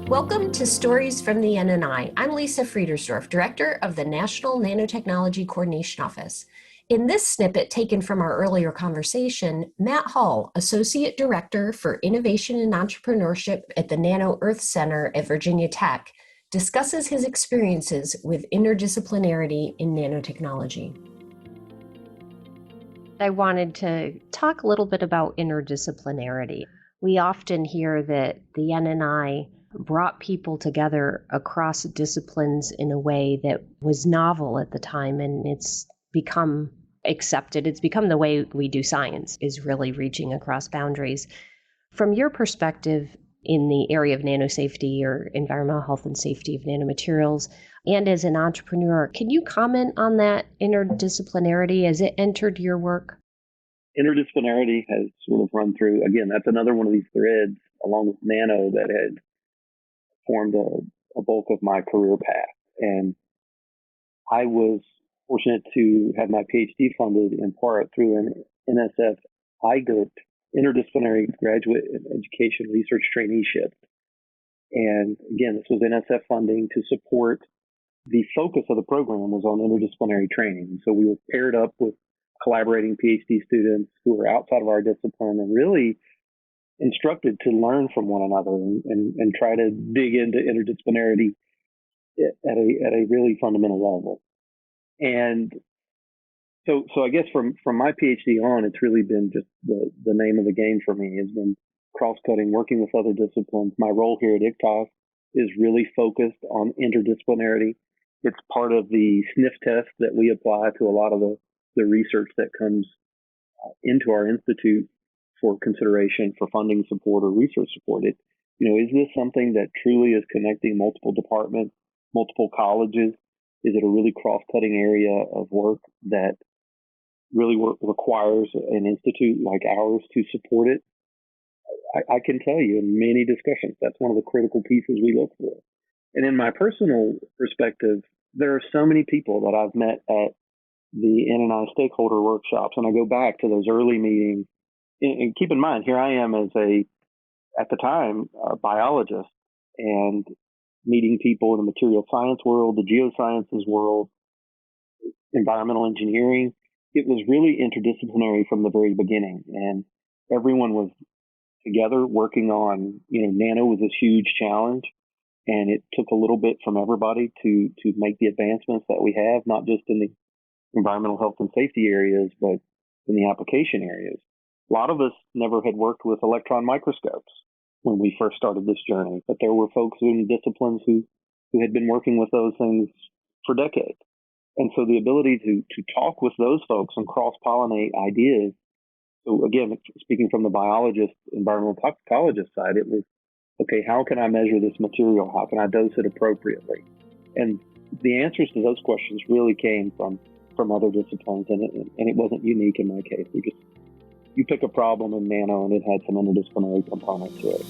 Welcome to Stories from the NNI. I'm Lisa Friedersdorf, Director of the National Nanotechnology Coordination Office. In this snippet taken from our earlier conversation, Matt Hall, Associate Director for Innovation and Entrepreneurship at the NanoEarth Center at Virginia Tech, discusses his experiences with interdisciplinarity in nanotechnology. I wanted to talk a little bit about interdisciplinarity. We often hear that the NNI brought people together across disciplines in a way that was novel at the time, and it's become accepted. It's become the way we do science, is really reaching across boundaries. From your perspective in the area of nanosafety or environmental health and safety of nanomaterials, and as an entrepreneur, can you comment on that interdisciplinarity as it entered your work? Interdisciplinarity has sort of run through, again, that's another one of these threads along with nano that had formed a bulk of my career path. And I was fortunate to have my Ph.D. funded in part through an NSF IGERT, Interdisciplinary Graduate Education Research Traineeship. And again, this was NSF funding to support the focus of the program was on interdisciplinary training. So we were paired up with collaborating PhD students who were outside of our discipline and really instructed to learn from one another and try to dig into interdisciplinarity at a really fundamental level. And so I guess from my PhD on, it's really been just the name of the game for me. It's been cross-cutting, working with other disciplines. My role here at ICTOS is really focused on interdisciplinarity. It's part of the sniff test that we apply to a lot of the research that comes into our institute for consideration for funding support or research support. Is this something that truly is connecting multiple departments, multiple colleges? Is it a really cross-cutting area of work that really requires an institute like ours to support it? I can tell you in many discussions, that's one of the critical pieces we look for. And in my personal perspective, there are so many people that I've met at the NNI stakeholder workshops, and I go back to those early meetings. And keep in mind, here I am as at the time, a biologist, and meeting people in the material science world, the geosciences world, environmental engineering. It was really interdisciplinary from the very beginning, and everyone was together working on, nano was this huge challenge, and it took a little bit from everybody to make the advancements that we have, not just in the environmental health and safety areas, but in the application areas. A lot of us never had worked with electron microscopes when we first started this journey, but there were folks in disciplines who had been working with those things for decades. And so the ability to talk with those folks and cross-pollinate ideas. So again, speaking from the biologist, environmental toxicologist side, it was, okay, how can I measure this material? How can I dose it appropriately? And the answers to those questions really came from other disciplines, and it wasn't unique in my case. You pick a problem in nano, and it had some interdisciplinary component to it.